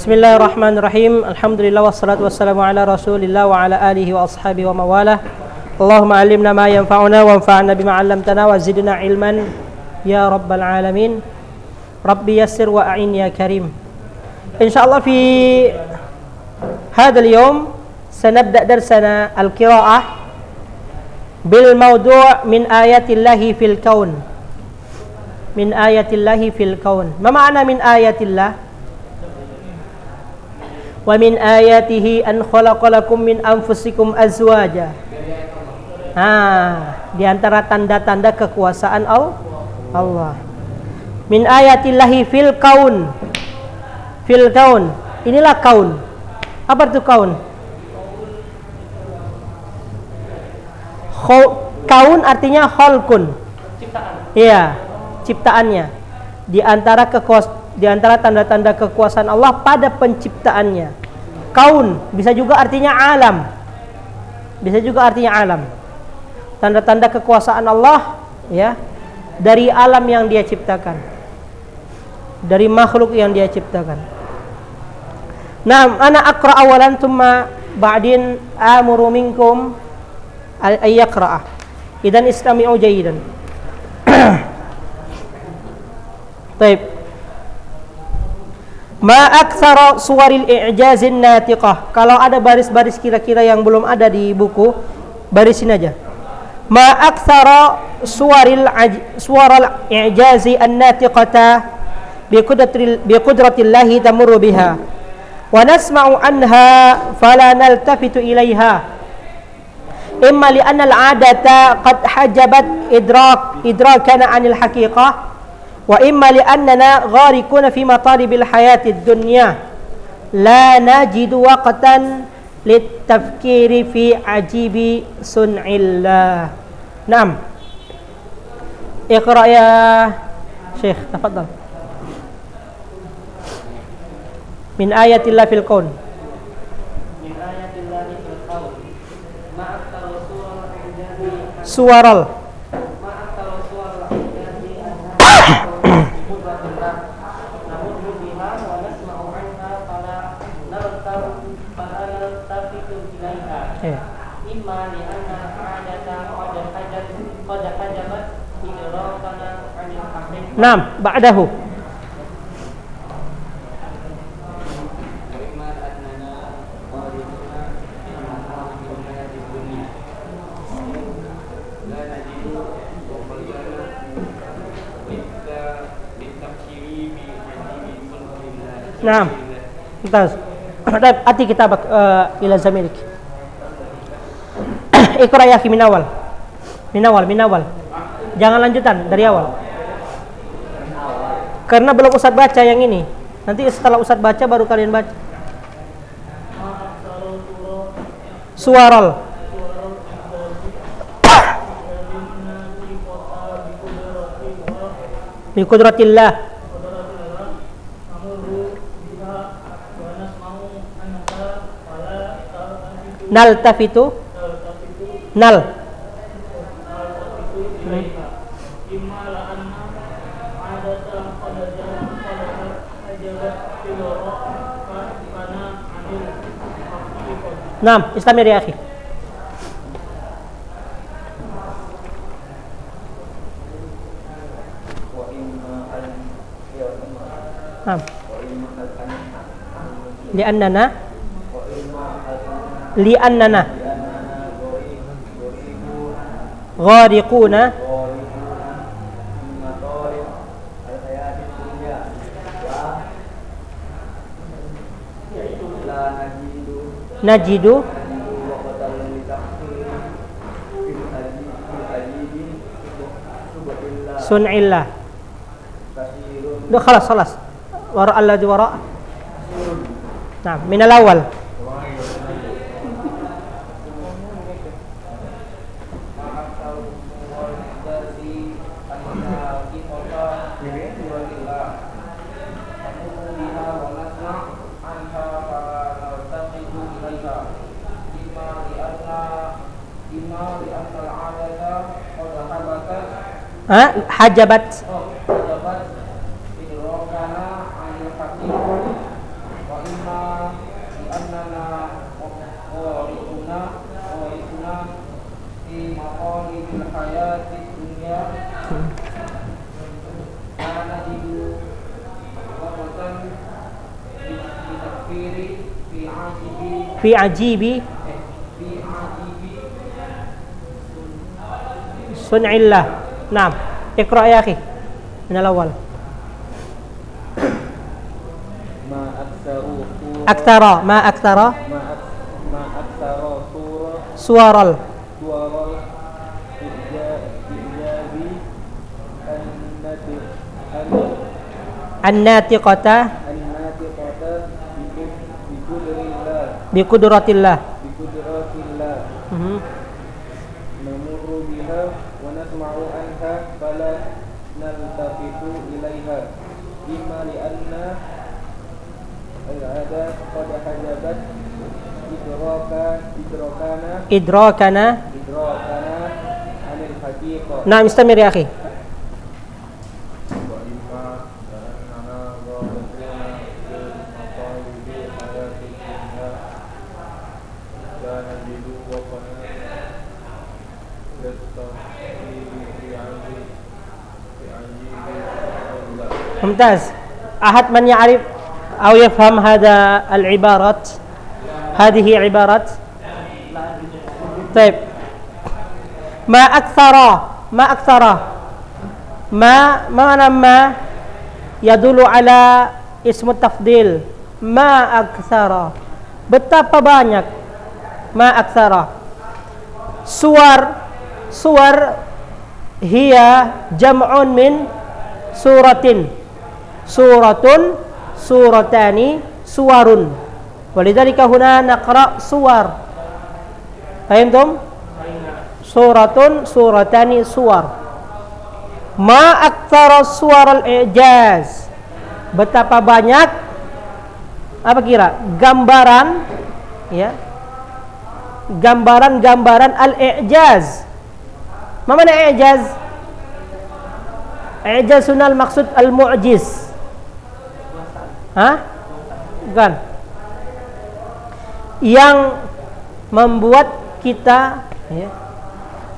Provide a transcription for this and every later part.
Bismillahirrahmanirrahim. Alhamdulillah wassalatu wassalamu ala Rasulillah wa ala alihi wa ashabihi wa mawalah. Allahumma 'allimna ma yanfa'una wanfa'na bima 'allamtana wa zidna ilman ya rabbal alamin. Rabbi yassir wa a'in ya karim. Insyaallah fi hadzal yawm sanabda darsana al-qira'ah bil mawdu' min ayatillahi fil kaun. Min ayatillahi fil kaun. Ma ma'na min ayatillah? Wa min ayatihi an khalaqalakum min anfusikum azwaja. Di antara tanda-tanda kekuasaan Allah. Min ayatillahi fil kaun. Fil kaun. Inilah kaun. Apa itu kaun? Kaun artinya khalqun. Ciptaan. Iya, ciptaannya. Di antara tanda-tanda kekuasaan Allah pada penciptaannya. Kaun bisa juga artinya alam. Bisa juga artinya alam. Tanda-tanda kekuasaan Allah ya, dari alam yang Dia ciptakan. Dari makhluk yang Dia ciptakan. Naam, ana aqra awalan thumma ba'din amuru minkum ay yaqra'ah. Idan istami'u jayyidan. Baik. Ma aktsara suwaril i'jazin natiqah. Kalau ada baris-baris kira-kira yang belum ada di buku, barisin aja. Ma aktsara suwaral i'jazi an-natiqata bi qudratillahi tamurru biha wa nasma'u anha fala naltafitu ilaiha imma li anna al-'adata qad hajabat idrakana 'anil haqiqah wa imma li'annana gharikuna fi matalibil hayatid dunya la najidu waqtan litafkiri fi ajibi sun'illah. Naam. Iqra ya Syekh, tafadhal. Min ayatillah fil kaun. Min ayatillah fil kaun. Ma'aktaru suwaral Naam, ba'dahu. Naam. Mumtaz. Ati kitabak ila zamilik. Iqra ya min awal. Min awal. Jangan lanjutan dari awal. Karena belum Ustaz baca yang ini. Nanti setelah Ustaz baca baru kalian baca. Suwaral. Bi qudratillah. Naltafitu. Nal. Naam, istamir ya akhi. Naam. Li'annana ghariquna najidu sun'illah. Duh, khalas. Wara alladhi wara. Nah, minal awal. Hajabat fi ajibi sun'illah. Naam, iqra ya akhi min al-awwal. Ma aktsara suwaral an-natiqata bi qudratillah. Namurru biha wa nasma'u anha fala naltafitu ilaiha imma li'anna al-'ada qad hajabat idrakana anil haqiqah. Nah, istamir ya akhi. ممتاز. أحد من يعرف أو يفهم هذا العبارات؟ هذه عبارات. طيب. ما أكثر ما معنى ما يدل على اسم التفضيل. ما أكثر, betapa banyak. Ma aktsara. Suwar hiya jam'un min suratin. Suratun, suratani, suwarun. Walidzalika huna naqra suwar. Fahimtum? Suratun, suratani, suwar. Ma aktsara suwar al-i'jaz. Betapa banyak, apa kira? Gambaran, ya. Gambaran al-i'jaz. Ma mana i'jaz? I'jazunal maksud al-mu'jiz. Hah? Bukan. Yang membuat kita, ya,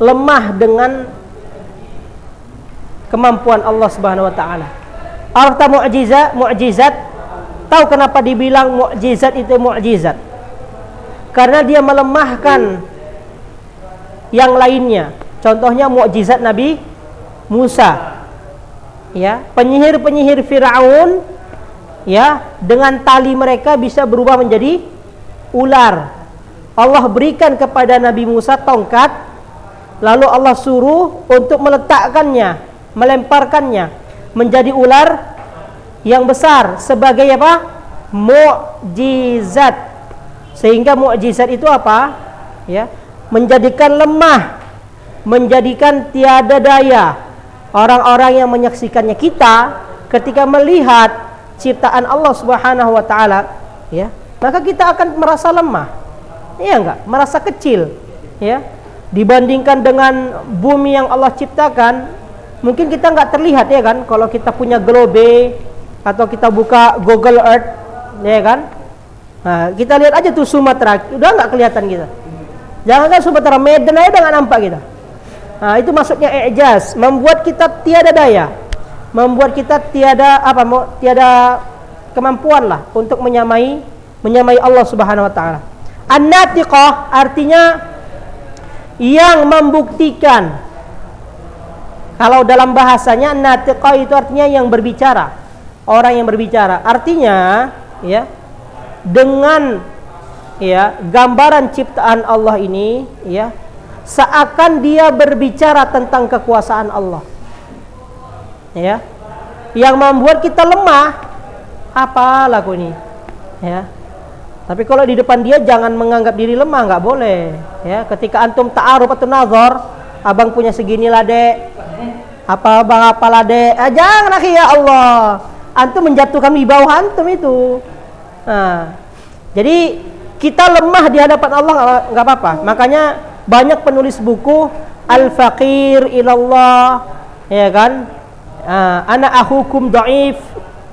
lemah dengan kemampuan Allah Subhanahu wa taala. Arta mu'jizat. Tahu kenapa dibilang mu'jizat itu mu'jizat? Karena dia melemahkan yang lainnya. Contohnya mu'jizat Nabi Musa. Ya, penyihir-penyihir Firaun, ya, dengan tali mereka bisa berubah menjadi ular. Allah berikan kepada Nabi Musa tongkat, lalu Allah suruh untuk meletakkannya, melemparkannya menjadi ular yang besar sebagai apa? Mu'jizat. Sehingga mu'jizat itu apa? Ya, menjadikan lemah, menjadikan tiada daya orang-orang yang menyaksikannya. Kita ketika melihat ciptaan Allah Subhanahu wa taala, ya, maka kita akan merasa lemah. Iya enggak? Merasa kecil, ya. Dibandingkan dengan bumi yang Allah ciptakan, mungkin kita enggak terlihat, ya kan? Kalau kita punya globe atau kita buka Google Earth, ya kan? Nah, kita lihat aja tuh Sumatera, udah enggak kelihatan kita. Jangankan Sumatera, Medan aja udah enggak nampak kita. Nah, itu maksudnya i'jaz, membuat kita tiada daya, membuat kita tiada kemampuan lah untuk menyamai Allah Subhanahu wa taala. An-natiqah artinya yang membuktikan. Kalau dalam bahasanya an-natiqah itu artinya yang berbicara, orang yang berbicara. Artinya, ya, dengan, ya, gambaran ciptaan Allah ini, ya, seakan dia berbicara tentang kekuasaan Allah, ya, yang membuat kita lemah. Apa laku ini, ya? Tapi kalau di depan dia jangan menganggap diri lemah, nggak boleh, ya. Ketika antum ta'aruf atau nazar, abang punya segini lah dek, apa bang apalah dek, jangan akhi, ya Allah, antum menjatuhkan wibawa antum itu. Nah, jadi kita lemah di hadapan Allah nggak apa-apa. Makanya banyak penulis buku al-faqir ilallah, ya kan, ana akhukum dhaif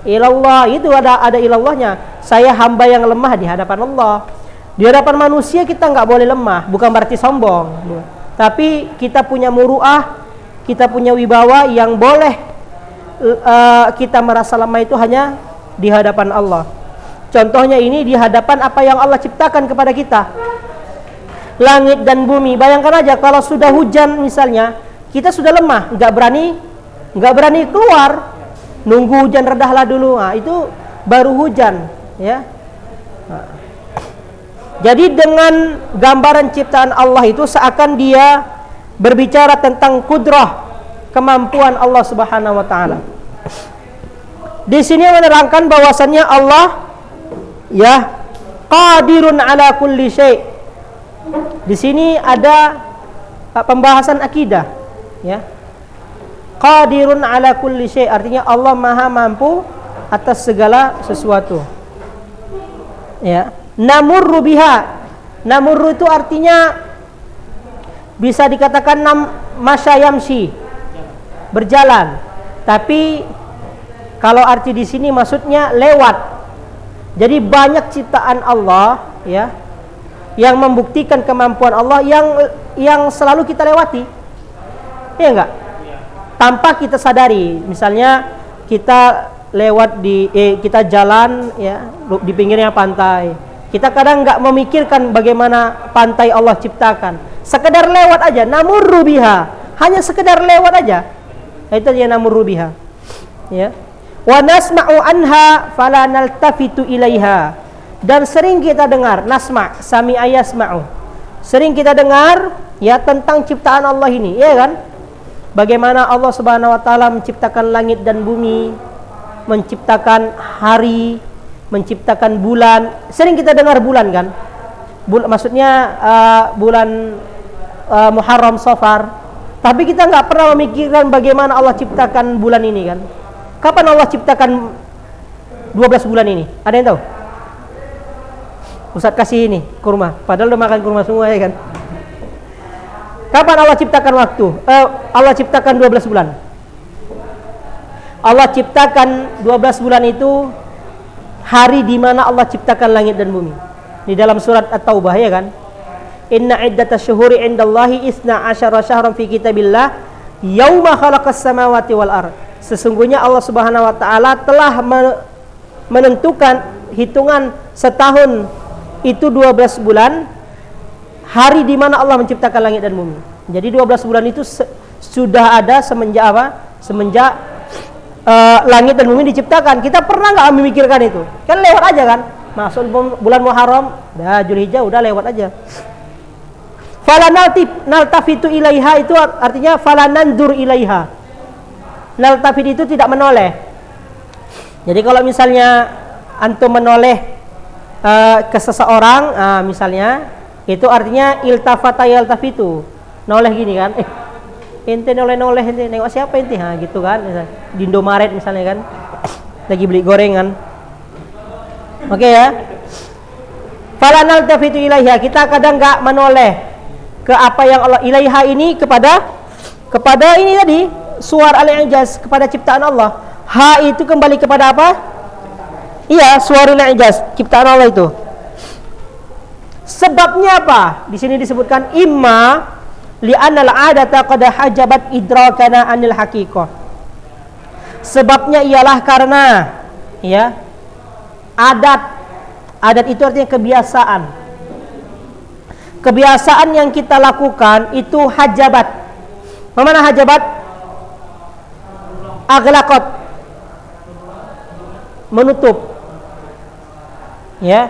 ilallah, itu ada ilallahnya. Saya hamba yang lemah di hadapan Allah. Di hadapan manusia kita nggak boleh lemah, bukan berarti sombong, tapi kita punya muruah, kita punya wibawa yang boleh kita merasa lemah itu hanya di hadapan Allah. Contohnya ini di hadapan apa yang Allah ciptakan kepada kita, langit dan bumi. Bayangkan aja kalau sudah hujan misalnya, kita sudah lemah, nggak berani keluar, nunggu hujan redahlah dulu. Nah, itu baru hujan, ya. Nah. Jadi dengan gambaran ciptaan Allah itu seakan dia berbicara tentang kudrah, kemampuan Allah Subhanahu wa taala. Di sini menerangkan bahwasannya Allah ya qadirun ala kulli syai'. Di sini ada pembahasan akidah, ya. Qadirun ala kulli syai', artinya Allah Maha mampu atas segala sesuatu. Ya. Namurru biha. Namurru itu artinya bisa dikatakan masyayamshi, berjalan. Tapi kalau arti di sini maksudnya lewat. Jadi banyak ciptaan Allah, ya, yang membuktikan kemampuan Allah yang selalu kita lewati, ya enggak? Tanpa kita sadari. Misalnya kita lewat kita jalan, ya, di pinggirnya pantai. Kita kadang enggak memikirkan bagaimana pantai Allah ciptakan. Sekedar lewat aja, namurru biha. Hanya sekedar lewat aja. Itu dia namurru biha. Ya. Wa nasma'u anha fala naltafitu ilaiha. Dan sering kita dengar nasma' sami'a yasma'u. Sering kita dengar ya tentang ciptaan Allah ini, ya kan? Bagaimana Allah Subhanahu wa taala menciptakan langit dan bumi, menciptakan hari, menciptakan bulan. Sering kita dengar bulan kan? Maksudnya bulan Muharram, Safar. Tapi kita nggak pernah memikirkan bagaimana Allah ciptakan bulan ini kan? Kapan Allah ciptakan 12 bulan ini? Ada yang tahu? Ustaz kasih ini kurma, padahal udah makan kurma semua, ya kan? Kapan Allah ciptakan waktu? Allah ciptakan 12 bulan. Allah ciptakan 12 bulan itu hari di mana Allah ciptakan langit dan bumi. Di dalam surat At-Taubah, ya kan? Inna iddatash syuhuri 'indallahi 12 syahran fi kitabillah yauma khalaqas samawati wal ard. Sesungguhnya Allah Subhanahu wa taala telah menentukan hitungan setahun itu 12 bulan, hari di mana Allah menciptakan langit dan bumi. Jadi 12 bulan itu sudah ada semenjak apa? Semenjak langit dan bumi diciptakan. Kita pernah nggak memikirkan itu? Kan lewat aja kan? Masuk bulan Muharram, dah Zulhijjah udah lewat aja. Fala naltafitu ilaiha itu artinya fala nandur ilaiha. Naltafit itu tidak menoleh. Jadi kalau misalnya antum menoleh ke seseorang, misalnya itu artinya iltafata yaltafitu. Noleh gini kan? Ente noleh ente nengok siapa ente? Gitu kan? Di Indomaret misalnya kan, lagi beli gorengan. Oke, ya. Fala naltafitu ilaiha, kita kadang enggak menoleh ke apa yang Allah ilaiha ini kepada ini tadi suar al-i'jaz, kepada ciptaan Allah. Ha itu kembali kepada apa? Iya, suarul i'jaz, ciptaan Allah itu. Sebabnya apa? Di sini disebutkan imma li'anal 'adata qad hajabat idrakana 'anil haqiqah. Sebabnya ialah karena ya adat itu artinya kebiasaan. Kebiasaan yang kita lakukan itu hajabat. Mana hajabat? Aghlaqat, menutup, ya.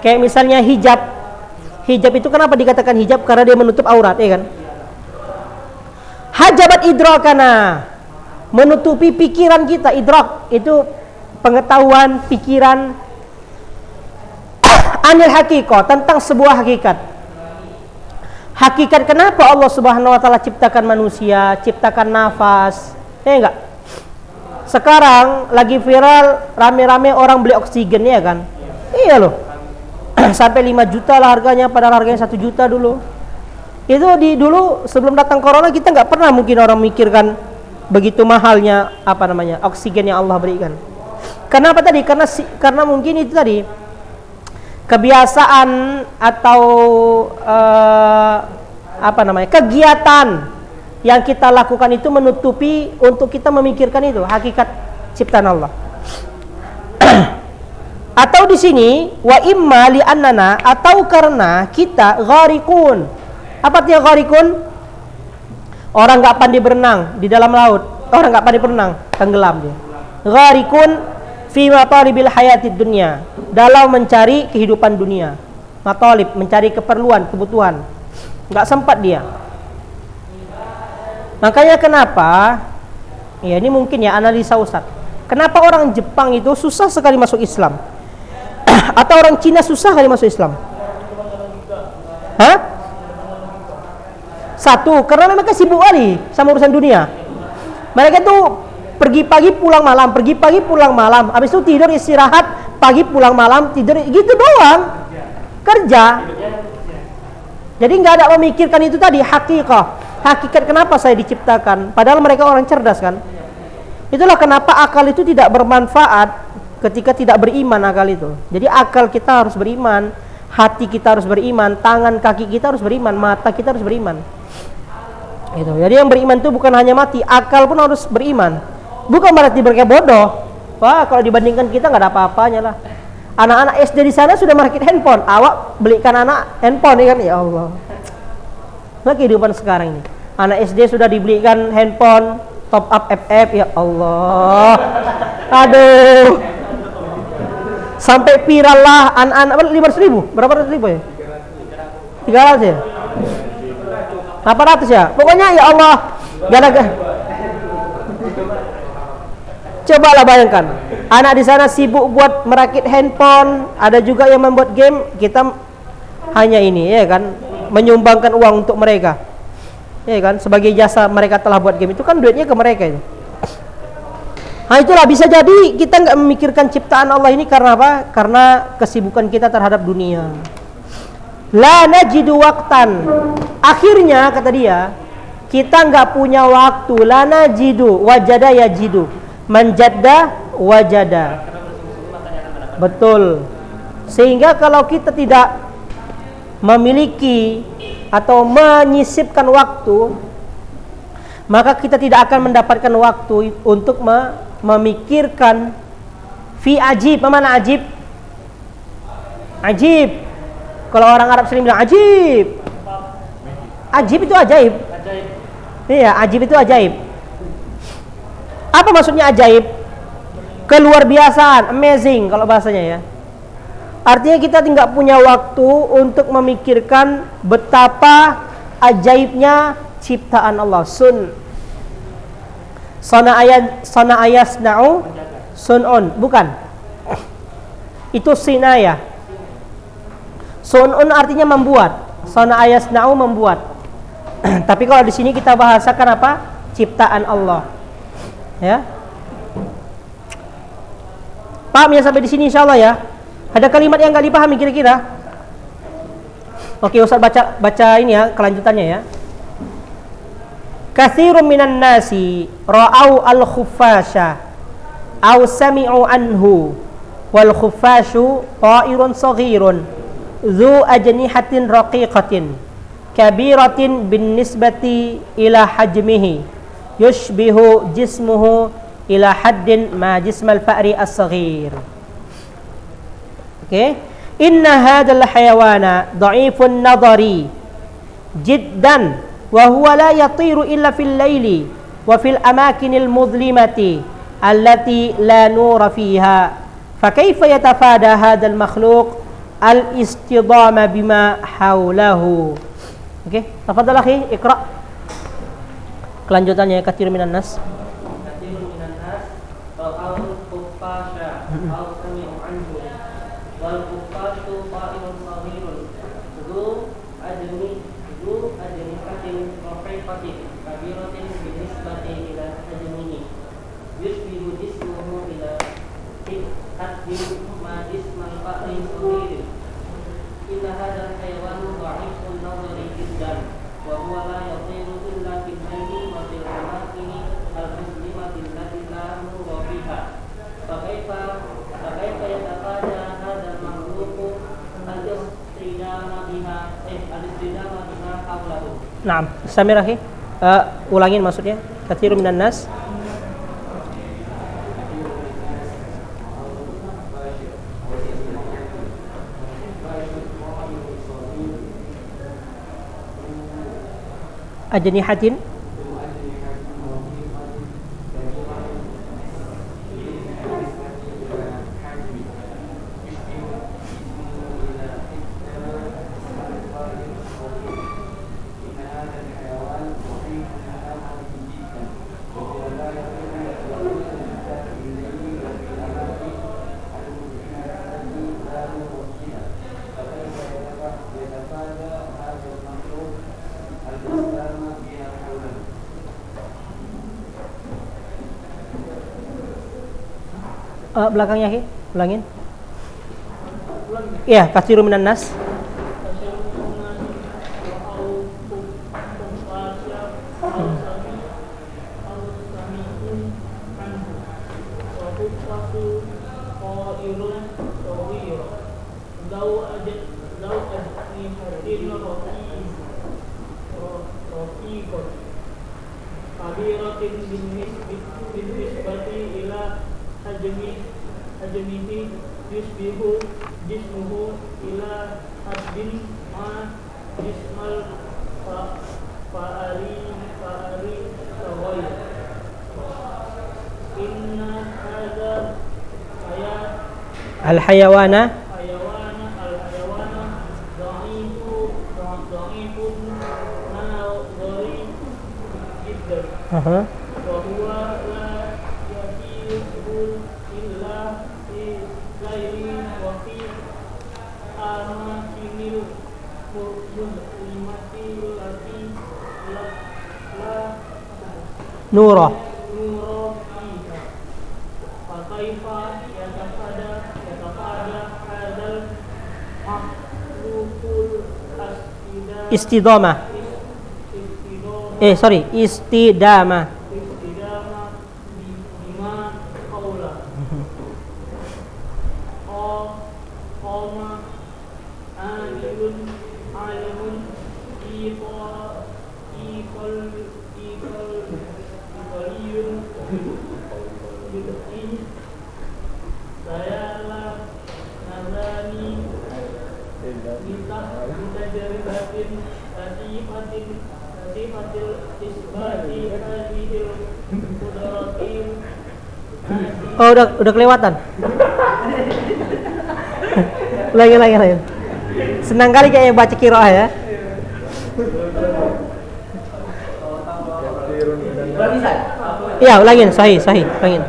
Kayak misalnya hijab. Hijab itu kenapa dikatakan hijab? Karena dia menutup aurat, ya kan? Hajabat idrakana, menutupi pikiran kita. Idrak itu pengetahuan, pikiran anil haqiqah, tentang sebuah hakikat. Hakikat kenapa Allah Subhanahu wa taala ciptakan manusia, ciptakan nafas, ya enggak? Sekarang lagi viral rame-rame orang beli oksigen, ya kan? Iya loh. Sampai 5 juta lah harganya, padahal harganya 1 juta dulu. Itu dulu sebelum datang corona kita nggak pernah mungkin orang mikirkan begitu mahalnya oksigen yang Allah berikan. Kenapa tadi? Karena mungkin itu tadi kebiasaan atau kegiatan yang kita lakukan itu menutupi untuk kita memikirkan itu hakikat ciptaan Allah. Atau di sini wa imma li annana, atau karena kita gharikun. Apa artinya gharikun? Orang enggak pandai berenang di dalam laut. Orang enggak pandai berenang, tenggelam dia. Gharikun fi matalibil hayatid dunya, dalam mencari kehidupan dunia. Matalib, mencari keperluan, kebutuhan. Enggak sempat dia. Makanya kenapa? Ya ini mungkin ya analisa Ustaz. Kenapa orang Jepang itu susah sekali masuk Islam? Atau orang Cina susah sekali masuk Islam? Hah? Satu, karena mereka sibuk kali sama urusan dunia. Mereka tuh pergi pagi pulang malam, pergi pagi pulang malam. Habis itu tidur istirahat, pagi pulang malam, tidur gitu doang. Kerja. Jadi nggak ada memikirkan itu tadi hakikat kenapa saya diciptakan. Padahal mereka orang cerdas kan. Itulah kenapa akal itu tidak bermanfaat ketika tidak beriman akal itu. Jadi akal kita harus beriman, hati kita harus beriman, tangan kaki kita harus beriman, mata kita harus beriman. Itu. Jadi yang beriman itu bukan hanya mati, akal pun harus beriman. Bukan berarti mereka bodoh. Wah, kalau dibandingkan kita nggak ada apa-apanya lah. Anak-anak SD di sana sudah merakit handphone. Awak belikan anak handphone ya kan? Ya Allah. Nah kehidupan sekarang ini. Anak SD sudah dibelikan handphone, top up FF, ya Allah. Aduh. Sampai viral lah anak-anak 500.000. Berapa ratus ribu ya? 300 ya? 800 ya? Pokoknya ya Allah. Gara-gara. Cobalah bayangkan. Anak di sana sibuk buat merakit handphone, ada juga yang membuat game, kita hanya ini ya kan, menyumbangkan uang untuk mereka. Ya kan, sebagai jasa mereka telah buat game itu kan duitnya ke mereka itu. Nah itulah bisa jadi kita nggak memikirkan ciptaan Allah ini karena apa? Karena kesibukan kita terhadap dunia. La najidu waqtan. Akhirnya kata dia, kita nggak punya waktu. La najidu wajada yajidu. Manjadda wajada. Betul. Sehingga kalau kita tidak memiliki atau menyisipkan waktu, maka kita tidak akan mendapatkan waktu untuk memikirkan fi ajib. Apa mana ajib? Ajib. Kalau orang Arab sering bilang ajib. Ajib itu ajaib. Iya, ajib itu ajaib. Apa maksudnya ajaib? Keluar biasaan, amazing kalau bahasanya ya. Artinya kita tidak punya waktu untuk memikirkan betapa ajaibnya ciptaan Allah. Sana ayasna'u sun'un, bukan. Itu sinaya. Sun'un artinya membuat. Sana ayasna'u membuat. Tapi kalau di sini kita bahasakan apa? Ciptaan Allah. Ya. Paham ya sampai di sini insyaallah ya. Ada kalimat yang enggak dipahami kira-kira? Oke, Ustaz baca ini ya kelanjutannya ya. Katsirun minan nasi ra'au al-khuffasha aw sami'u anhu wal khuffashu ta'irun saghirun dzu ajnihatin raqiqatin kabiratin bin nisbati ila hajmihi yushbihu jismuhu ila haddin ma jismal fa'ri as-saghir. Oke. Inna hadzal hayawana dha'ifun nadari jiddan wa huwa la yatiru illa fil laili wa fil amakinil mudlimati allati la nura fiha. Fa kaifa yatafada hadzal makhluq al-istidama bima hawlahu. Oke, tafadhal akhi, iqra. Kelanjutannya katsirun minan nas. Katsirun minan nas ra'al khuffasha aw sami'u anhu wal khuffashu ta'irun saghirun dzu ajnihatin raqiqatin kabiratin binisbati ila hajmihi yushbihu jismuhu ila haddin ma jismal fa'ri saghir. Inna hadzal hayawanu dha'ifun nadari jiddan wa huwa la yatiru illa fil laili wa fil amakini al-muslimati allati la nura fiha. Fa kaifa yatafada hadzal makhluqu al-istidama biha hawlahu. Naam, Samir akhi. Ulangin maksudnya. Katsirun minan nas. ajnihatin. Belakangnya, ulangin. Iya, katsirun minan nas. Ajmihi yusbihu jismuhu ila hadbin ma jismal fa'ari sawai inna hadha al-hayawana dha'ifun nadhari jiddan wa huwa la yaqibul illa fi ghairi wa fi amakinil muslimati lati la nura fiha fa kaifa yatafada hadal makhluqul istidamah. Istidamah. bima qaula qama alimun iqaliyun bid'i sayala nazani mitajaribatin latifatil isbati hadihil kudratin. Oh, udah kelewatan. Lagi. Senang kali kayaknya baca qiraah ya. Iya, ulangin, sahih, ulangin.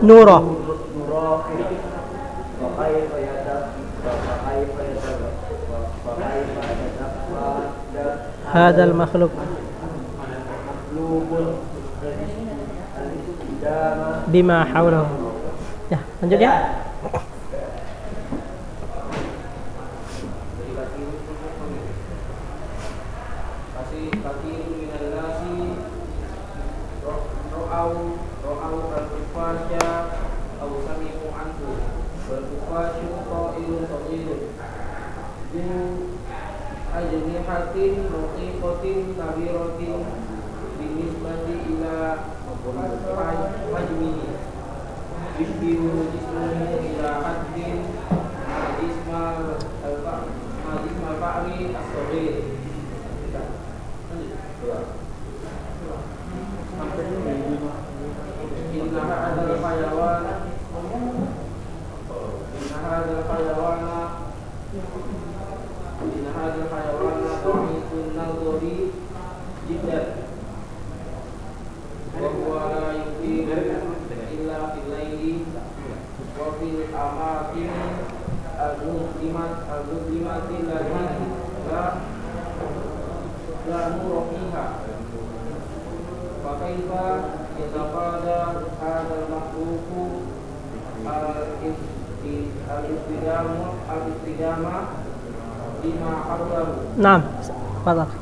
Nura. Hadal makhluk bima haulahu. Ya, lanjut ya. Ajnihatin ruqiqatin kabiratin binisbati ila majmihi yusbihu jismuhu ila haddin majismal fa'ri as-saghir. Inna hadal hayawana dha'ifun nadhari jiddan wa huwa la yuqimu fil amakin al-muslimati allati la nura fiha. Fa kaifa yatafada hadzal makhluqu al-istidamah bima hawlahu. Naam, fadhal.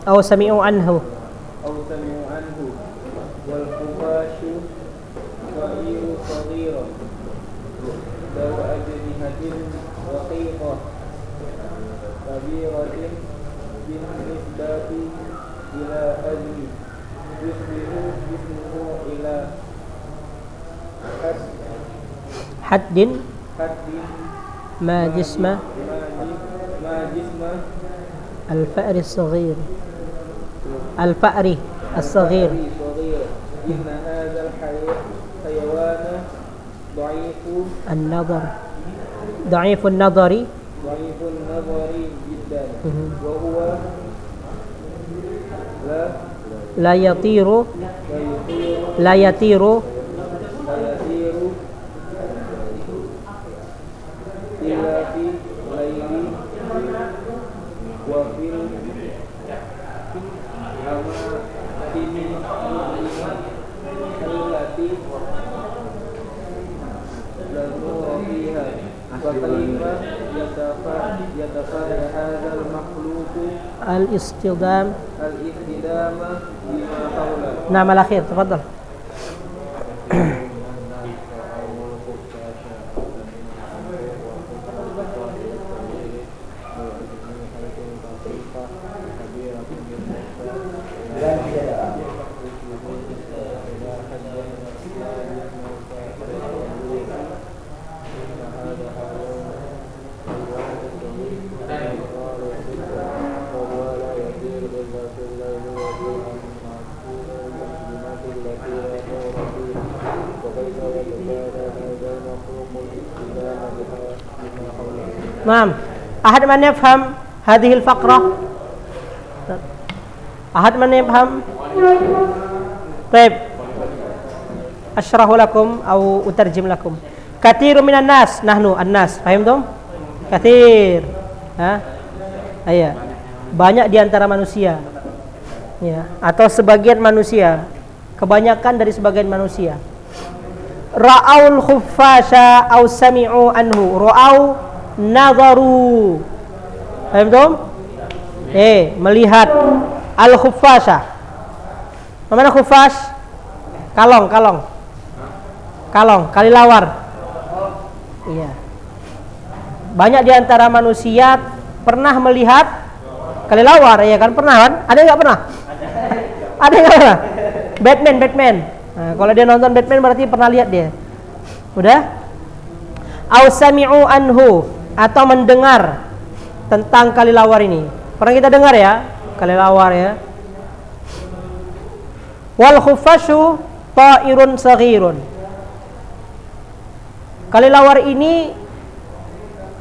أو سمعوا عنه والخفاش صغير صغيرا ذو أجنحة رقيقة كبيرة بالنسبة إلى أجل يشبه جسمه إلى حد ما جسمه الفأر الصغير الصغير إن هذا الحيوان ضعيف النظر جدا وهو لا يطير إلا في الليل وفي التي لا نور فيها. وكيف يتفادى هذا المخلوق الاصطدام بما حوله. نعم الأخير تفضل. نعم. أحد من يفهم هذه الفقرة؟ أحد من يفهم؟ طيب أشرح لكم أو أترجم لكم. كثير من الناس، نحن الناس، فهمتم؟ كثير, iya, banyak di antara manusia, ya, atau sebagian manusia, kebanyakan dari sebagian manusia. Ra'aul khuffasha aw sami'u anhu. Ra'au nazaru. Paham? Melihat al-khuffasha. Mana khuffash? Kalong, kalilawar. Iya. Banyak di antara manusia pernah melihat kelelawar, ya kan? Pernah kan? Ada nggak pernah? Ada nggak pernah? Batman. Nah, kalau dia nonton Batman berarti pernah lihat dia. Udah? Au sami'u anhu, atau mendengar tentang kelelawar ini. Pernah kita dengar ya? Kelelawar ya. Wal khuffashu ta'irun saghirun. Kelelawar ini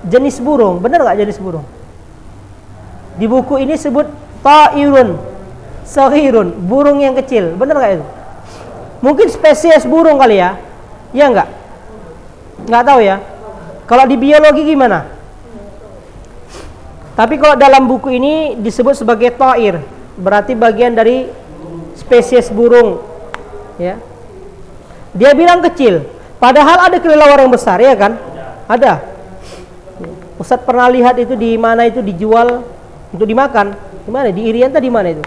jenis burung, benar nggak jenis burung? Di buku ini sebut ta'irun saghirun, burung yang kecil, benar nggak itu? Mungkin spesies burung kali ya? Ya nggak tahu ya. Kalau di biologi gimana? Tapi kalau dalam buku ini disebut sebagai ta'ir, berarti bagian dari spesies burung, ya. Dia bilang kecil, padahal ada kelelawar yang besar, ya kan? Ada. Ustadz pernah lihat itu di mana itu dijual untuk dimakan. Di mana? Di Irian tadi mana itu?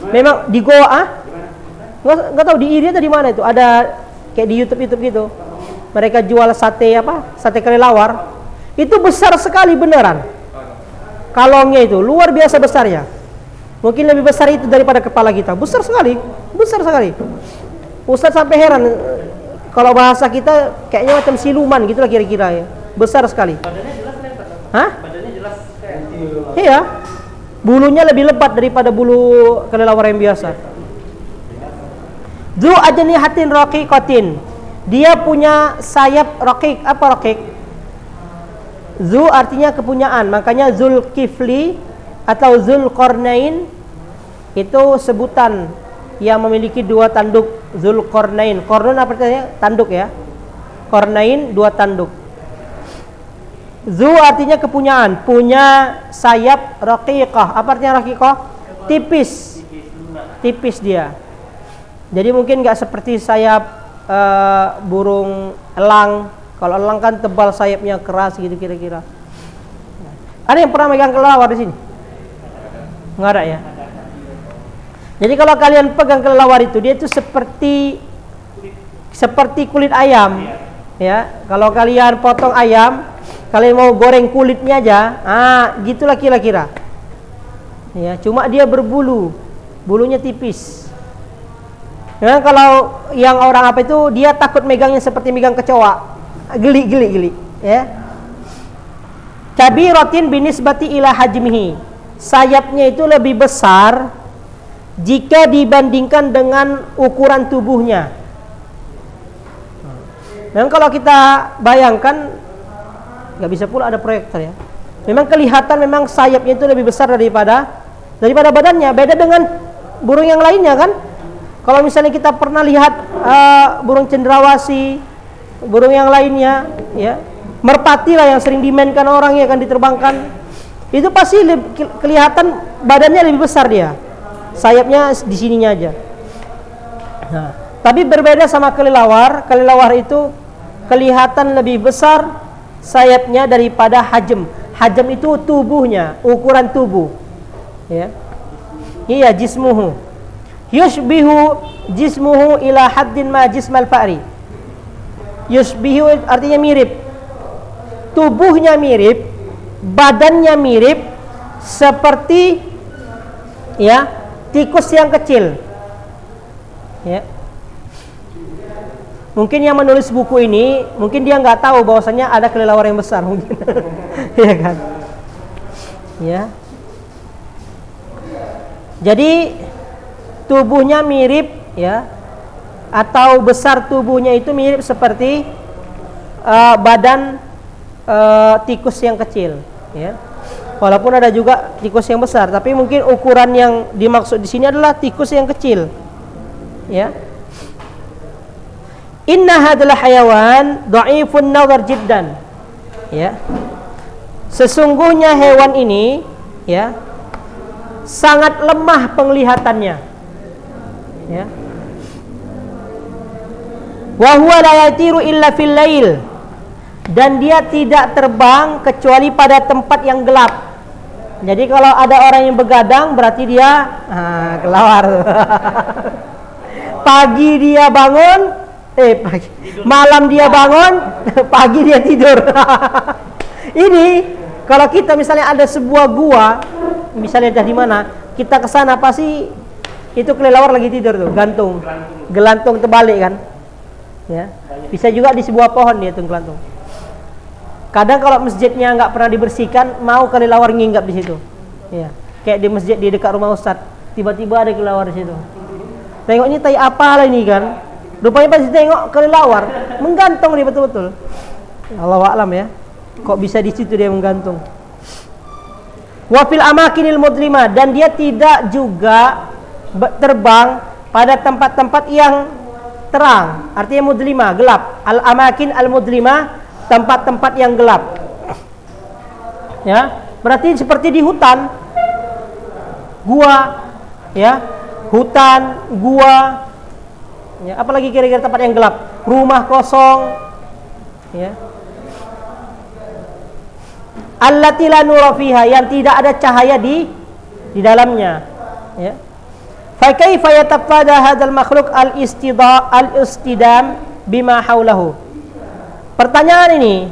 Memang di Goa, nggak tahu di Irian tadi mana itu. Ada kayak di YouTube gitu. Mereka jual sate Sate kelelawar. Itu besar sekali beneran. Kalongnya itu luar biasa besarnya. Mungkin lebih besar itu daripada kepala kita. Besar sekali. Ustadz sampai heran. Kalau bahasa kita kayaknya macam siluman gitulah kira-kira ya. Besar sekali. Badannya jelas lebar. Hah? Badannya jelas kayak Iya. Bulunya lebih lebat daripada bulu kelelawar yang biasa. Dzu ajnihatin raqiqatin. Dia punya sayap raqiq. Apa raqiq? Zu artinya kepunyaan, makanya Zulkifli atau Zulqarnain itu sebutan yang memiliki dua tanduk. Zulqarnain, Qarnun apa artinya? Tanduk ya. Qarnain dua tanduk. Zu artinya kepunyaan, punya sayap raqiqah. Apa artinya raqiqah? Tipis. Tipis dia. Jadi mungkin nggak seperti sayap burung elang. Kalau elang kan tebal sayapnya, keras gitu kira-kira. Ada yang pernah megang kelelawar di sini? Nggak ada ya. Jadi kalau kalian pegang kelelawar itu, dia itu seperti kulit ayam. Ya, kalau kalian potong ayam, kalian mau goreng kulitnya aja, gitulah kira-kira. Ya, cuma dia berbulu, bulunya tipis. Ya, kalau yang orang apa itu, dia takut megangnya seperti megang kecoa, geli, ya. Kabiratin binisbati ila hajmihi, sayapnya itu lebih besar jika dibandingkan dengan ukuran tubuhnya. Memang kalau kita bayangkan, nggak bisa pula ada proyektor ya. Memang kelihatan memang sayapnya itu lebih besar daripada badannya. Beda dengan burung yang lainnya kan. Kalau misalnya kita pernah lihat burung cendrawasih, burung yang lainnya, ya, merpati lah yang sering dimainkan orang ya kan, diterbangkan, itu pasti kelihatan badannya lebih besar dia. Sayapnya di sininya aja. Nah, tapi berbeda sama kelelawar. Kelelawar itu kelihatan lebih besar sayapnya daripada hajm. Hajm itu tubuhnya, ukuran tubuh. Ya. Iya, jismuhu. Yushbihu jismuhu ila haddin ma jismal fa'ri. Yushbihu artinya mirip. Tubuhnya mirip, badannya mirip seperti ya, tikus yang kecil. Ya. Mungkin yang menulis buku ini, mungkin dia nggak tahu bahwasanya ada kelelawar yang besar mungkin. Ya kan? Ya. Jadi tubuhnya mirip ya, atau besar tubuhnya itu mirip seperti badan tikus yang kecil, ya. Walaupun ada juga tikus yang besar, tapi mungkin ukuran yang dimaksud di sini adalah tikus yang kecil. Ya. Inna hadzal hayawan dha'ifun nazar jiddan. Ya. Sesungguhnya hewan ini ya sangat lemah penglihatannya. Ya. Wa huwa la yatiru illa fil lail. Dan dia tidak terbang kecuali pada tempat yang gelap. Jadi kalau ada orang yang begadang berarti dia kelelawar. Pagi dia bangun, malam dia bangun, pagi dia tidur. Ini kalau kita misalnya ada sebuah gua, misalnya di mana, kita ke sana pasti itu kelelawar lagi tidur tuh, gelantung terbalik kan. Ya. Bisa juga di sebuah pohon dia tuh gelantung. Kadang kalau masjidnya nggak pernah dibersihkan, mau kelelawar nginggap di situ. Ya, kayak di masjid di dekat rumah Ustaz, tiba-tiba ada kelelawar di situ. Tengok ini tai apa lah ini kan? Rupanya pas tengok kelelawar, menggantung dia betul-betul. Allahu a'lam ya. Kok bisa di situ dia menggantung? Wa fil amakinil mudlima, dan dia tidak juga terbang pada tempat-tempat yang terang. Artinya mudlima, gelap. Al amakin al mudlima, tempat-tempat yang gelap. Ya, berarti seperti di hutan, gua, ya, hutan, gua, ya, apalagi kira-kira tempat yang gelap, rumah kosong, ya. Allati la nura fiha, yang tidak ada cahaya di dalamnya, ya. Fa kaifa yatafada hadzal makhluk al-istidam bima haulahu. Pertanyaan ini,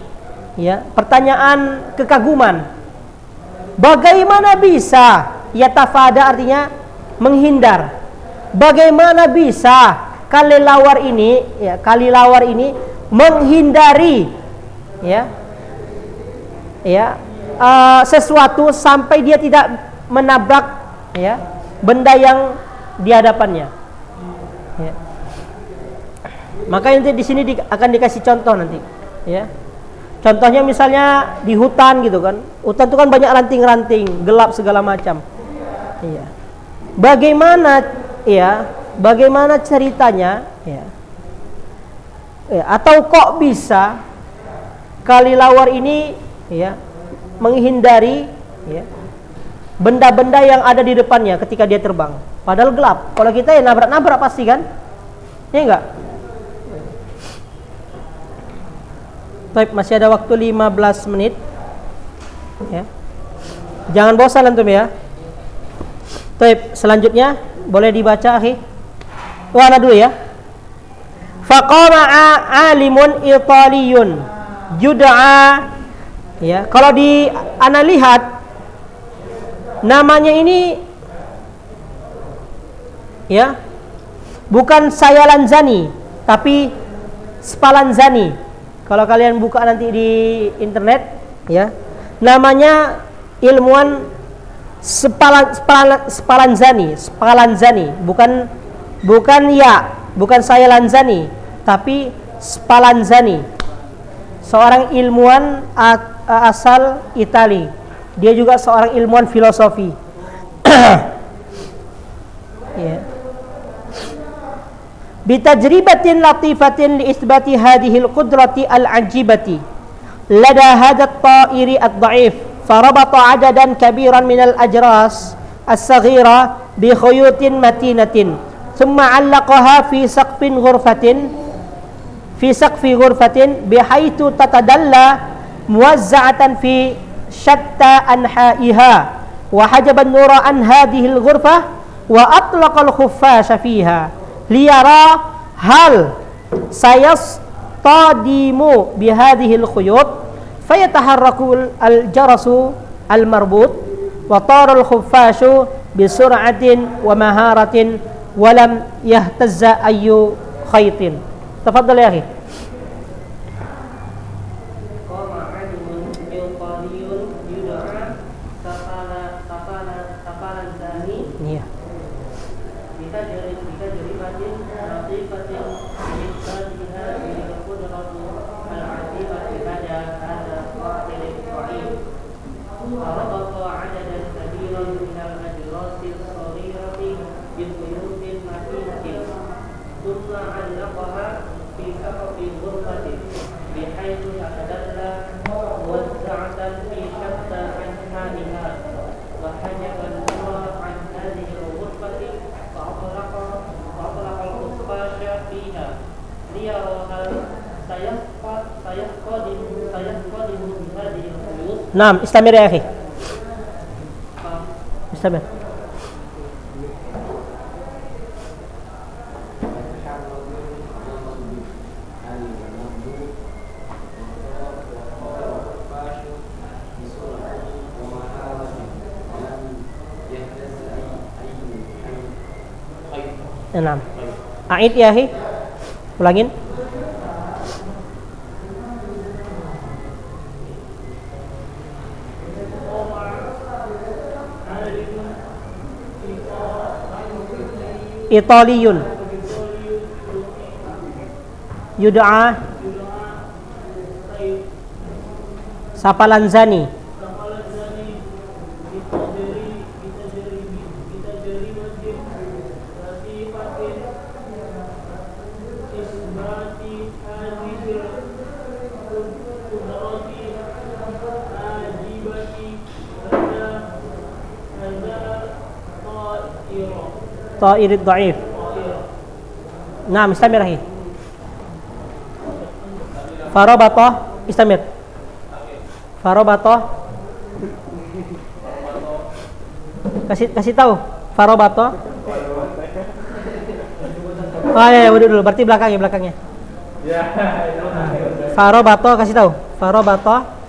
ya, pertanyaan kekaguman. Bagaimana bisa yatafada artinya menghindar. Bagaimana bisa kelelawar ini, ya, kelelawar ini menghindari, ya, sesuatu sampai dia tidak menabrak, ya, benda yang di hadapannya. Ya. Maka nanti di sini akan dikasih contoh nanti, ya. Contohnya misalnya di hutan gitu kan. Hutan itu kan banyak ranting-ranting, gelap segala macam. Iya. Bagaimana ceritanya ya. Atau kok bisa kelelawar ini ya menghindari ya benda-benda yang ada di depannya ketika dia terbang. Padahal gelap. Kalau kita ya nabrak-nabrak pasti kan? Ya enggak? Baik, masih ada waktu 15 menit. Ya. Jangan bosan antum ya. Baik, selanjutnya boleh dibaca akhi. Ana dulu ya. Faqama alimun italiyun yud'a ya. Kalau di ana lihat namanya ini ya bukan Sayalanzani tapi Spallanzani. Kalau kalian buka nanti di internet ya, namanya ilmuwan Spallanzani, bukan Sayalanzani, tapi Spallanzani. Seorang ilmuwan asal Itali. Dia juga seorang ilmuwan filosofi. Ya. Bitajribatin latifatin li isbati hadhil qudrati al-ajibati lada hadha at-ta'iri ad-dha'if farabata 'adadan kabiran minal ajras as-saghira bi khuyutin matinatin thumma 'allaqaha fi saqfi ghurfatin bihaythu tatadalla muwazza'atan fi shatta anha'iha wa hajaba an-nura an hadhihi al-ghurfah wa atlaqa al-khuffasha fiha liyara hal sayastadimu bihadhihi al-khuyut fayataharraku al-jarasu al-marbut wa tara al-khuffashu bisur'atin wa maharatin wa lam yahtazza ayyu khaytin. Tafadhal ya akhi. Naam, istamir ya akhi. Istamir. Naam. A'id ya akhi. Ulangin. Italiyun yud'a Spallanzani Ta'ir ad-dha'if. Naam, istamir akhi. Farabata, istamir. Farabata. Kasih tahu. Farabata. Oh ya, udah dulu. Berarti belakangnya. Farabata, kasih tahu. Farabata.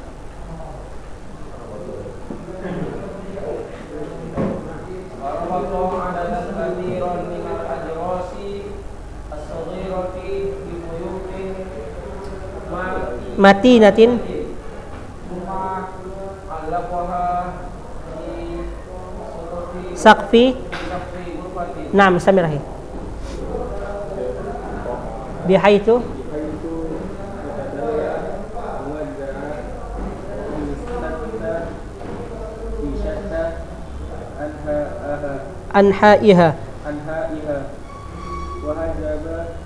Matinatin saqfi. Naam, istamir akhi. Bihaitu anha'iha anha'iha wa hajaba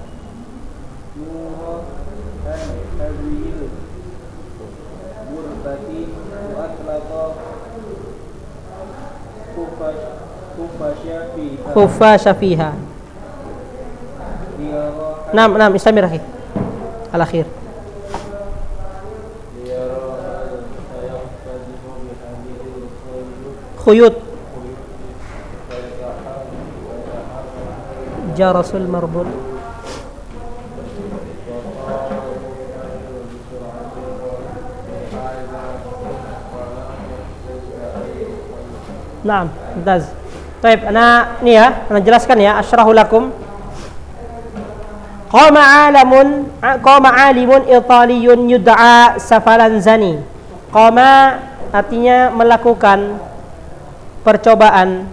nura an hadhil ghurfati wa atlaqa khufasha fiha. Naam, istamir akhi. Al-akhir. Khuyut jarasul marbul. Naam, mumtaz. Baik, ana jelaskan ya, asyrahu lakum. Qama alimun italiyun yud'a Safalanzani. Qama artinya melakukan percobaan.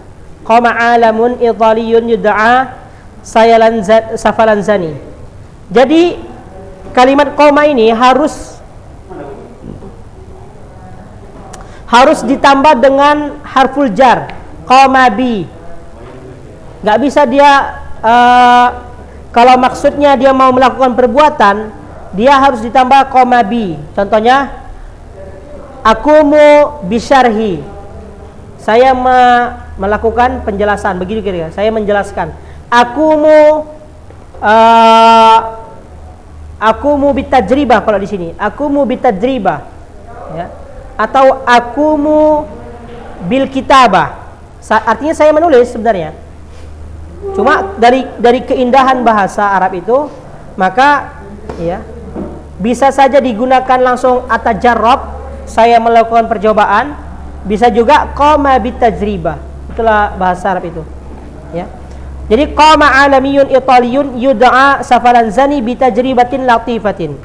Qama alamun italiyun yud'a Safalanzani. Jadi kalimat qama ini harus ditambah dengan harful jar, qama bi. Enggak bisa dia kalau maksudnya dia mau melakukan perbuatan, dia harus ditambah qama bi. Contohnya, akumu bisyarhi. Saya melakukan penjelasan, begitu kira-kira. Saya menjelaskan. Akumu bitajribah kalau di sini. Akumu bitajribah. Ya. Atau akumu bil kitabah. Artinya saya menulis sebenarnya. Cuma dari keindahan bahasa Arab itu, maka ya bisa saja digunakan langsung atajarrab, saya melakukan percobaan, bisa juga qama bitajribah. Itulah bahasa Arab itu. Ya. Jadi qama alamiyun italiyun yud'a Safalanzani bitajribatin latifatin.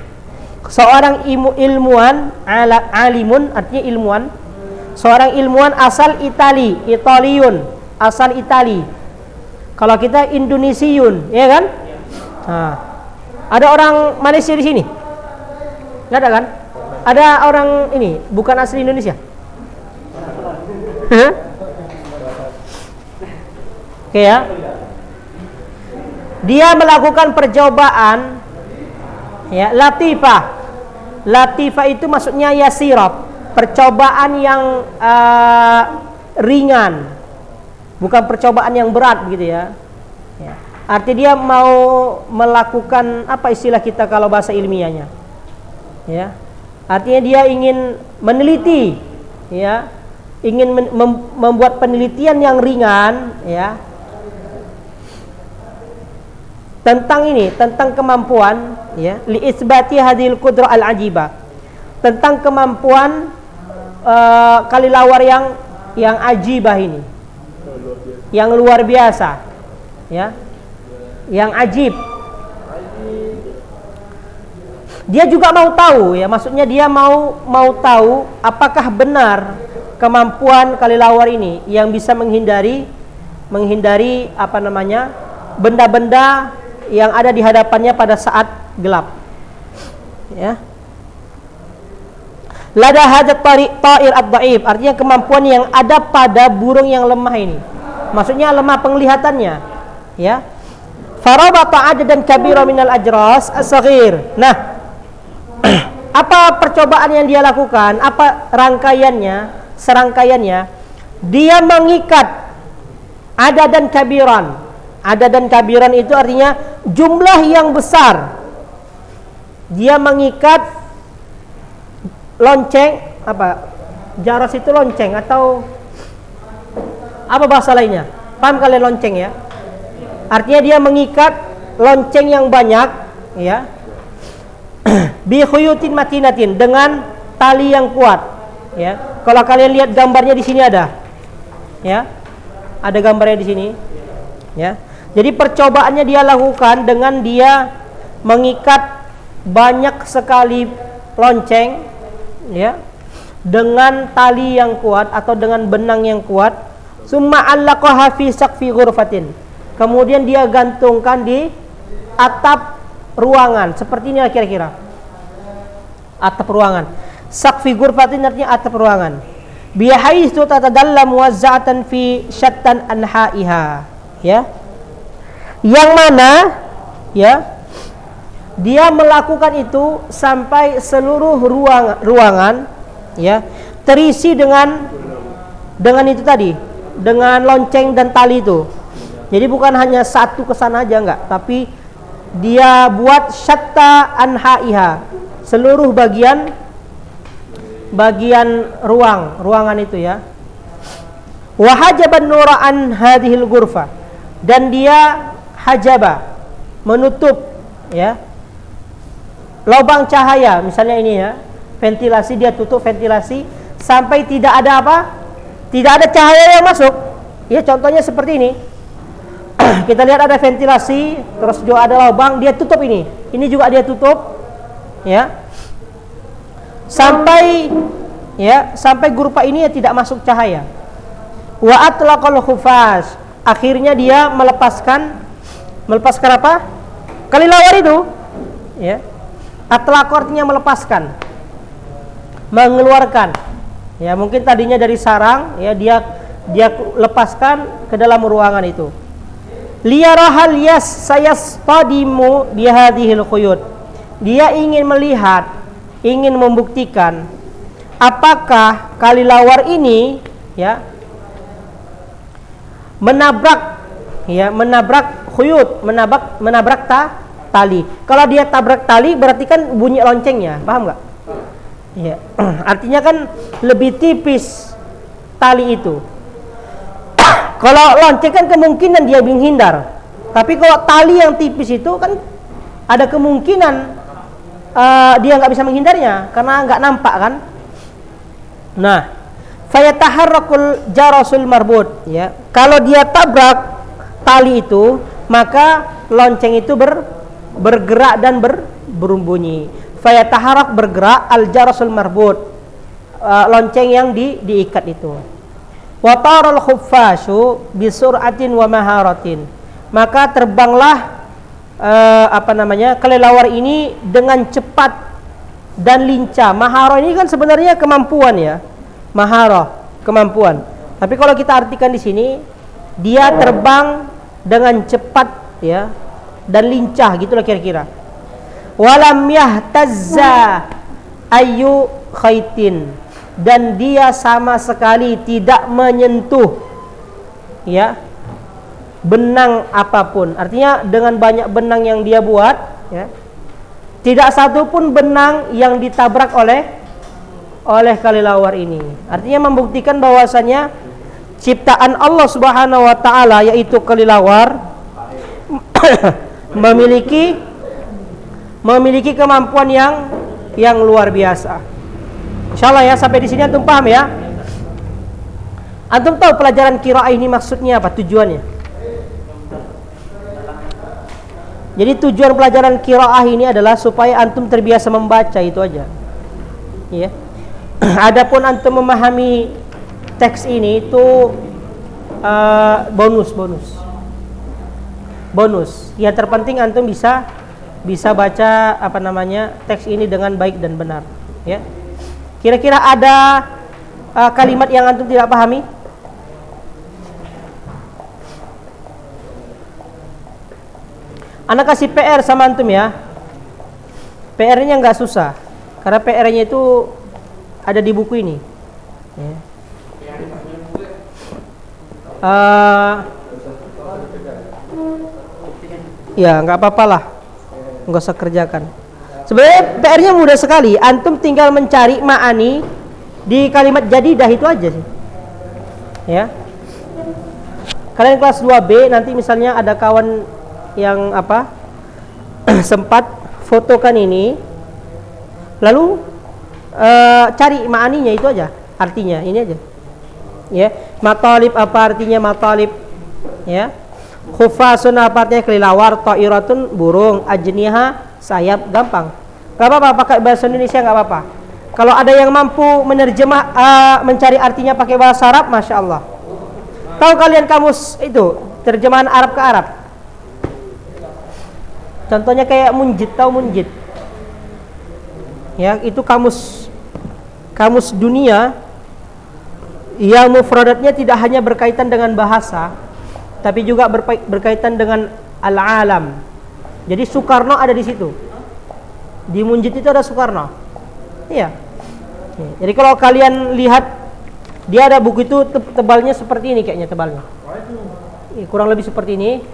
Seorang ilmuwan, alimun artinya ilmuwan, seorang ilmuwan asal Italiyun, asal Itali. Kalau kita Indonesiun, ya kan? Nah, ada orang Malaysia di sini? Nggak ada kan? Ada orang ini bukan asli Indonesia? Oke ya. Dia melakukan percobaan, ya, latifah. Latifah itu maksudnya yasirah, percobaan yang ringan. Bukan percobaan yang berat begitu ya. Ya. Artinya dia mau melakukan apa istilah kita kalau bahasa ilmiahnya? Ya. Artinya dia ingin meneliti, ya. Ingin membuat penelitian yang ringan, ya. Tentang kemampuan, ya, li isbati hadhil qudrah al-ajibah. Tentang kemampuan kalilawar yang ajibah ini. Yang luar biasa, ya, yang ajib. Dia juga mau tahu, ya, maksudnya dia mau tahu apakah benar kemampuan kalilawar ini yang bisa menghindari apa namanya, benda-benda yang ada di hadapannya pada saat gelap, ya. Lada hajat ta'ir ad-dhaif, artinya kemampuan yang ada pada burung yang lemah ini. Maksudnya lemah penglihatannya, ya. Farabata adadan kabira minal ajras as-saghir. Nah, apa percobaan yang dia lakukan? Apa serangkaiannya? Dia mengikat adadan kabiran. Adadan kabiran itu artinya jumlah yang besar. Dia mengikat lonceng, apa? Jaras itu lonceng atau apa bahasa lainnya? Paham kalian lonceng ya? Artinya dia mengikat lonceng yang banyak, ya. Bi khuyutin matinatin, dengan tali yang kuat, ya. Kalau kalian lihat gambarnya di sini ada. Ya. Ada gambarnya di sini. Ya. Jadi percobaannya dia lakukan dengan dia mengikat banyak sekali lonceng, ya, dengan tali yang kuat atau dengan benang yang kuat. Summa allaqaha fi saqfi ghurfatin. Kemudian dia gantungkan di atap ruangan. Seperti ini kira-kira. Atap ruangan. Saqfi ghurfatin artinya atap ruangan. Bihaitsu tatadallam muwazza'atan fi syattan anha'iha, ya. Yang mana, ya, dia melakukan itu sampai seluruh ruangan, ya, terisi dengan itu tadi, dengan lonceng dan tali itu. Jadi bukan hanya satu kesana aja, enggak, tapi dia buat syatta anha'iha, seluruh bagian ruangan itu, ya. Wa hajaban nura an hadhil ghurfa, dan dia hajaba, menutup, ya, lubang cahaya, misalnya ini, ya, ventilasi, dia tutup ventilasi sampai tidak ada apa? Tidak ada cahaya yang masuk. Ya, contohnya seperti ini. Kita lihat ada ventilasi, terus juga ada lubang, dia tutup ini. Ini juga dia tutup, ya. Sampai kurva ini ya tidak masuk cahaya. Wa atlaqal khufas, akhirnya dia melepaskan apa? Kelilawar itu, ya. Atlaq artinya melepaskan, mengeluarkan. Ya, mungkin tadinya dari sarang, ya, dia lepaskan ke dalam ruangan itu. Liyarahal sayastadimu bihadhil khuyut. Dia ingin melihat, ingin membuktikan apakah kelilawar ini, ya, menabrak khuyut, menabrak tali. Kalau dia tabrak tali berarti kan bunyi loncengnya, paham nggak? Ya, artinya kan lebih tipis tali itu. Kalau lonceng kan kemungkinan dia menghindar, tapi kalau tali yang tipis itu kan ada kemungkinan dia nggak bisa menghindarnya karena nggak nampak kan. Nah, fayataharrakul jarasul marbut, ya. Kalau dia tabrak tali itu, maka lonceng itu bergerak dan berbunyi. Fayataharrak, bergerak, al jarasul marbut, lonceng yang diikat itu. Wa taral khuffasu bisur'atin wa maharatin, maka terbanglah kelelawar ini dengan cepat dan lincah. Mahara ini kan sebenarnya kemampuan, ya. Mahara, kemampuan. Tapi kalau kita artikan di sini, dia terbang dengan cepat, ya, dan lincah, gitulah kira-kira. Walam yahtazza ayu khaitin, dan dia sama sekali tidak menyentuh, ya, benang apapun. Artinya dengan banyak benang yang dia buat, ya, tidak satu pun benang yang ditabrak oleh kelelawar ini. Artinya membuktikan bahwasannya ciptaan Allah Subhanahu wa taala, yaitu kelelawar, memiliki kemampuan yang luar biasa. Insyaallah, ya, sampai di sini antum paham, ya. Antum tahu pelajaran qiraah ini maksudnya apa, tujuannya? Jadi tujuan pelajaran qiraah ini adalah supaya antum terbiasa membaca, itu aja. Ya. Adapun antum memahami teks ini itu bonus. Yang terpenting antum bisa baca teks ini dengan baik dan benar, ya. Kira-kira ada kalimat yang antum tidak pahami? Anak kasih PR sama antum, ya. PR-nya nggak susah, karena PR-nya itu ada di buku ini, ya. Ya, nggak apa-apa lah, nggak usah kerjakan. Sebenarnya PR-nya mudah sekali. Antum tinggal mencari ma'ani di kalimat jadidah itu aja sih, ya. Kalian kelas 2B nanti misalnya ada kawan yang sempat fotokan ini, lalu cari ma'aninya itu aja, artinya ini aja, ya. Matalib, apa artinya matalib, ya. Khuffasun, apa artinya kelilawar, ta'iratun burung, ajniha sayap, gampang. Gak apa-apa pakai bahasa Indonesia, gak apa-apa. Kalau ada yang mampu menerjemah, mencari artinya pakai bahasa Arab, Masya Allah. Tahu kalian kamus itu, terjemahan Arab ke Arab? Contohnya kayak munjid, tahu munjid? Ya, itu kamus dunia yang mufradatnya tidak hanya berkaitan dengan bahasa, tapi juga berkaitan dengan al-alam. Jadi Soekarno ada di situ. Di Munjid itu ada Soekarno. Iya. Jadi kalau kalian lihat, dia ada buku itu tebalnya seperti ini kayaknya tebalnya. Kurang lebih seperti ini.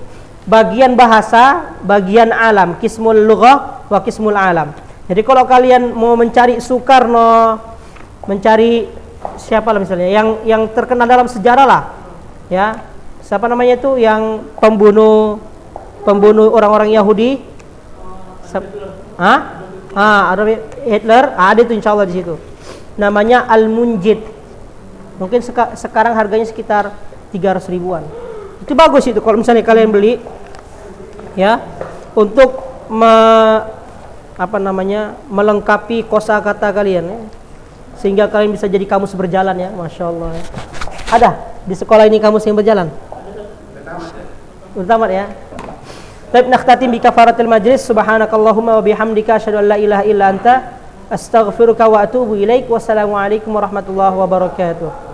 Bagian bahasa, bagian alam, qismul lughah wa qismul alam. Jadi kalau kalian mau mencari Soekarno, mencari siapa lah misalnya yang terkenal dalam sejarah lah, ya. Siapa namanya itu yang pembunuh orang-orang Yahudi? Adolf Hitler, ada itu insyaallah di situ. Namanya Al-Munjid. Mungkin sekarang harganya sekitar 300 ribuan. Itu bagus itu kalau misalnya kalian beli, ya, untuk melengkapi kosakata kalian, ya, sehingga kalian bisa jadi kamus berjalan, ya, masya Allah. Ada di sekolah ini kamus yang berjalan? Udah tamat ya. Baik, nakhtatim bi kafaratil majlis. Subhanakallahumma wa bihamdika asyhadu an la ilaha illa anta astaghfiruka wa atubu ilaik. Wassalamualaikum warahmatullahi wabarakatuh.